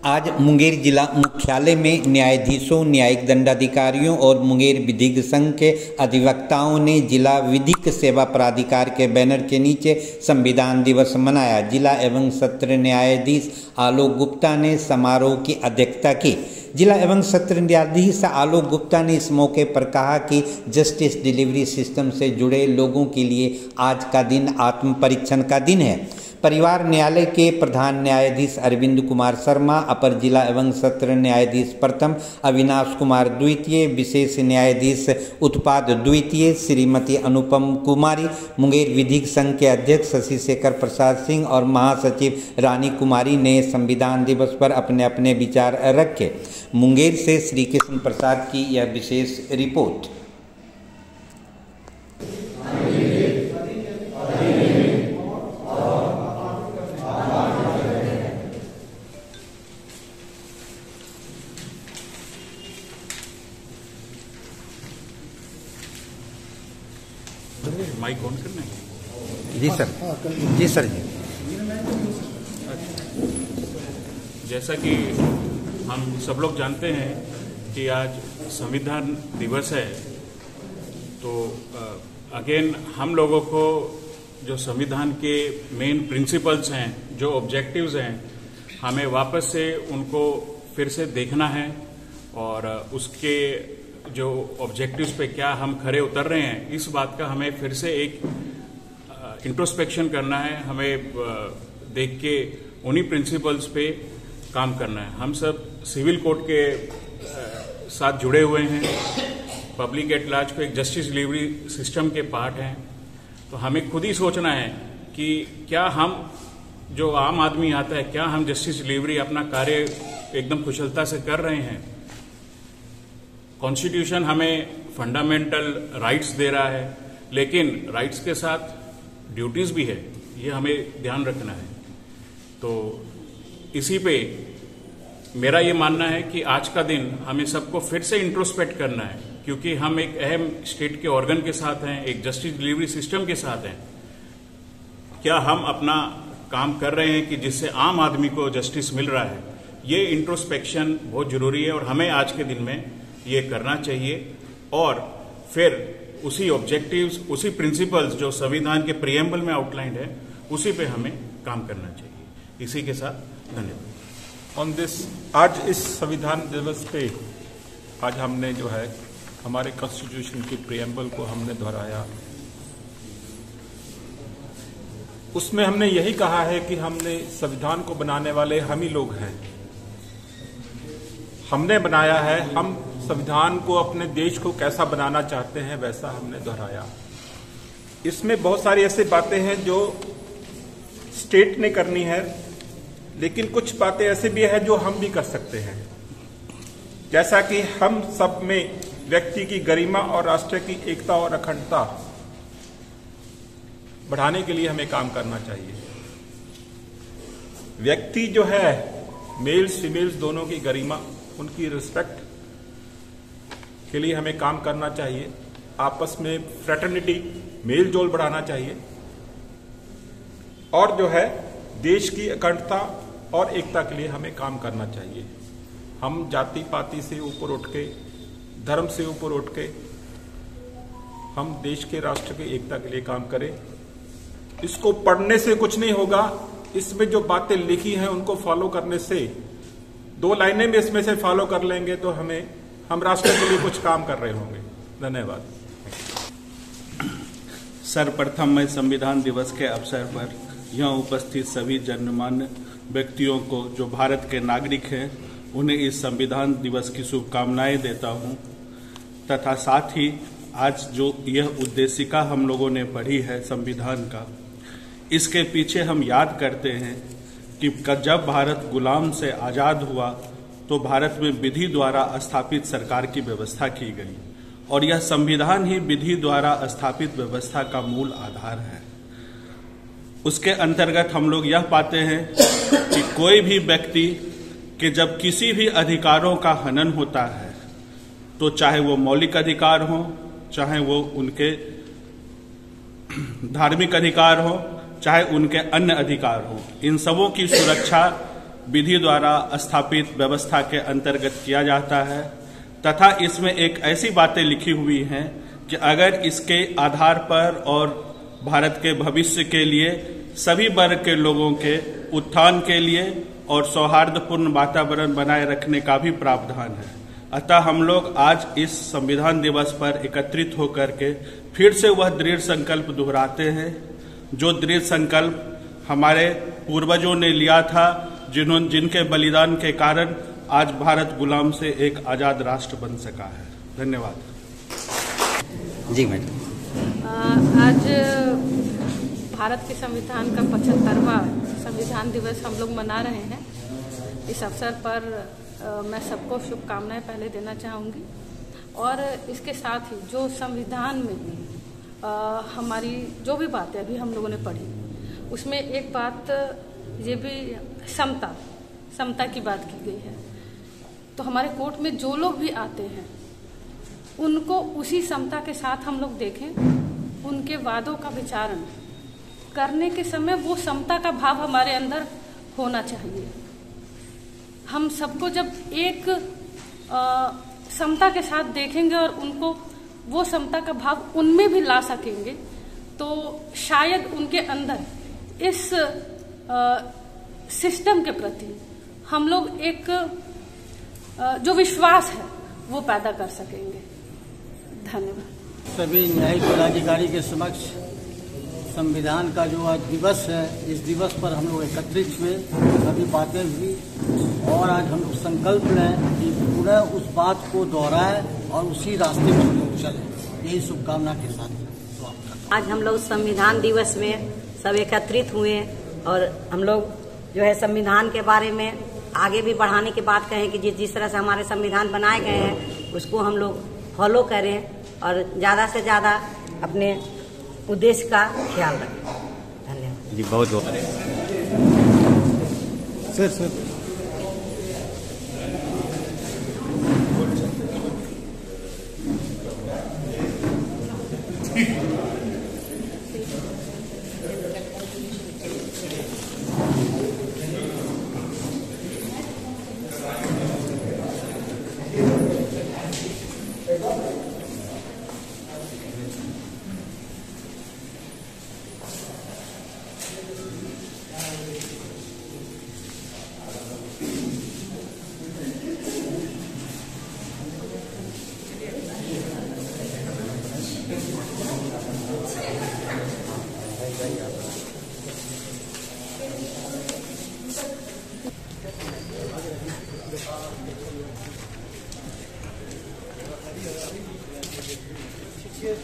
आज मुंगेर जिला मुख्यालय में न्यायाधीशों, न्यायिक दंडाधिकारियों और मुंगेर विधिक संघ के अधिवक्ताओं ने जिला विधिक सेवा प्राधिकार के बैनर के नीचे संविधान दिवस मनाया। जिला एवं सत्र न्यायाधीश आलोक गुप्ता ने समारोह की अध्यक्षता की। जिला एवं सत्र न्यायाधीश आलोक गुप्ता ने इस मौके पर कहा कि जस्टिस डिलीवरी सिस्टम से जुड़े लोगों के लिए आज का दिन आत्म परीक्षण का दिन है। परिवार न्यायालय के प्रधान न्यायाधीश अरविंद कुमार शर्मा, अपर जिला एवं सत्र न्यायाधीश प्रथम अविनाश कुमार द्वितीय, विशेष न्यायाधीश उत्पाद द्वितीय श्रीमती अनुपम कुमारी, मुंगेर विधिक संघ के अध्यक्ष शशि शेखर प्रसाद सिंह और महासचिव रानी कुमारी ने संविधान दिवस पर अपने अपने विचार रखे। मुंगेर से श्री कृष्ण प्रसाद की यह विशेष रिपोर्ट। माइक ऑन करना है? जी सर। जी सर जी। जैसा कि हम सब लोग जानते हैं कि आज संविधान दिवस है, तो अगेन हम लोगों को जो संविधान के मेन प्रिंसिपल्स हैं, जो ऑब्जेक्टिव्स हैं, हमें वापस से उनको फिर से देखना है और उसके जो ऑब्जेक्टिव्स पे क्या हम खरे उतर रहे हैं, इस बात का हमें फिर से एक इंट्रोस्पेक्शन करना है। हमें देख के उन्हीं प्रिंसिपल्स पे काम करना है। हम सब सिविल कोर्ट के साथ जुड़े हुए हैं, पब्लिक एट लार्ज को एक जस्टिस डिलीवरी सिस्टम के पार्ट हैं, तो हमें खुद ही सोचना है कि क्या हम जो आम आदमी आता है, क्या हम जस्टिस डिलीवरी अपना कार्य एकदम कुशलता से कर रहे हैं। कॉन्स्टिट्यूशन हमें फंडामेंटल राइट्स दे रहा है, लेकिन राइट्स के साथ ड्यूटीज भी है, ये हमें ध्यान रखना है। तो इसी पे मेरा ये मानना है कि आज का दिन हमें सबको फिर से इंट्रोस्पेक्ट करना है, क्योंकि हम एक अहम स्टेट के ऑर्गन के साथ हैं, एक जस्टिस डिलीवरी सिस्टम के साथ हैं। क्या हम अपना काम कर रहे हैं कि जिससे आम आदमी को जस्टिस मिल रहा है? ये इंट्रोस्पेक्शन बहुत जरूरी है और हमें आज के दिन में ये करना चाहिए और फिर उसी ऑब्जेक्टिव्स, उसी प्रिंसिपल्स जो संविधान के प्रिएम्बल में आउटलाइंड है, उसी पे हमें काम करना चाहिए। इसी के साथ धन्यवाद। आज इस संविधान दिवस पे आज हमने जो है हमारे कॉन्स्टिट्यूशन के प्रिएम्बल को हमने दोहराया। उसमें हमने यही कहा है कि हमने संविधान को बनाने वाले हम ही लोग हैं, हमने बनाया है। हम संविधान को, अपने देश को कैसा बनाना चाहते हैं वैसा हमने दोहराया। इसमें बहुत सारी ऐसी बातें हैं जो स्टेट ने करनी है, लेकिन कुछ बातें ऐसे भी हैं जो हम भी कर सकते हैं। जैसा कि हम सब में व्यक्ति की गरिमा और राष्ट्र की एकता और अखंडता बढ़ाने के लिए हमें काम करना चाहिए। व्यक्ति जो है, मेल्स फीमेल्स दोनों की गरिमा, उनकी रिस्पेक्ट के लिए हमें काम करना चाहिए। आपस में फ्रेटर्निटी, मेल जोल बढ़ाना चाहिए और जो है देश की अखंडता और एकता के लिए हमें काम करना चाहिए। हम जाति पाति से ऊपर उठ के, धर्म से ऊपर उठ के हम देश के, राष्ट्र की एकता के लिए काम करें। इसको पढ़ने से कुछ नहीं होगा, इसमें जो बातें लिखी हैं उनको फॉलो करने से, 2 लाइनें में इसमें से फॉलो कर लेंगे तो हम राष्ट्र के लिए कुछ काम कर रहे होंगे। धन्यवाद। सर्वप्रथम मैं संविधान दिवस के अवसर पर यहाँ उपस्थित सभी गणमान्य व्यक्तियों को जो भारत के नागरिक हैं, उन्हें इस संविधान दिवस की शुभकामनाएं देता हूँ, तथा साथ ही आज जो यह उद्देशिका हम लोगों ने पढ़ी है संविधान का, इसके पीछे हम याद करते हैं कि जब भारत गुलाम से आज़ाद हुआ तो भारत में विधि द्वारा स्थापित सरकार की व्यवस्था की गई और यह संविधान ही विधि द्वारा स्थापित व्यवस्था का मूल आधार है। उसके अंतर्गत हम लोग यह पाते हैं कि कोई भी व्यक्ति के जब किसी भी अधिकारों का हनन होता है, तो चाहे वो मौलिक अधिकार हो, चाहे वो उनके धार्मिक अधिकार हो, चाहे उनके अन्य अधिकार हो, इन सबों की सुरक्षा विधि द्वारा स्थापित व्यवस्था के अंतर्गत किया जाता है तथा इसमें एक ऐसी बातें लिखी हुई हैं कि अगर इसके आधार पर और भारत के भविष्य के लिए सभी वर्ग के लोगों के उत्थान के लिए और सौहार्दपूर्ण वातावरण बनाए रखने का भी प्रावधान है। अतः हम लोग आज इस संविधान दिवस पर एकत्रित होकर के फिर से वह दृढ़ संकल्प दोहराते हैं जो दृढ़ संकल्प हमारे पूर्वजों ने लिया था, जिनके बलिदान के कारण आज भारत गुलाम से एक आजाद राष्ट्र बन सका है। धन्यवाद। जी मैडम, आज भारत के संविधान का 75वां संविधान दिवस हम लोग मना रहे हैं। इस अवसर पर मैं सबको शुभकामनाएं पहले देना चाहूँगी और इसके साथ ही जो संविधान में हमारी जो भी बातें अभी हम लोगों ने पढ़ी उसमें एक बात ये भी समता की बात की गई है। तो हमारे कोर्ट में जो लोग भी आते हैं उनको उसी समता के साथ हम लोग देखें, उनके वादों का विचारण करने के समय वो समता का भाव हमारे अंदर होना चाहिए। हम सबको जब एक समता के साथ देखेंगे और उनको वो समता का भाव उनमें भी ला सकेंगे तो शायद उनके अंदर इस सिस्टम के प्रति हम लोग एक जो विश्वास है वो पैदा कर सकेंगे। धन्यवाद। सभी न्यायिक पदाधिकारी के समक्ष संविधान का जो आज दिवस है, इस दिवस पर हम लोग एकत्रित हुए, सभी बातें हुई और आज हम लोग संकल्प लें कि पुनः उस बात को दोहराएं और उसी रास्ते पर हम लोग चलें। यही शुभकामना के साथ आज हम लोग संविधान दिवस में सब एकत्रित हुए और हम लोग जो है संविधान के बारे में आगे भी बढ़ाने की बात कहें कि जिस तरह से हमारे संविधान बनाए गए हैं उसको हम लोग फॉलो करें और ज़्यादा से ज़्यादा अपने उद्देश्य का ख्याल रखें। धन्यवाद जी, बहुत बहुत सर Yes.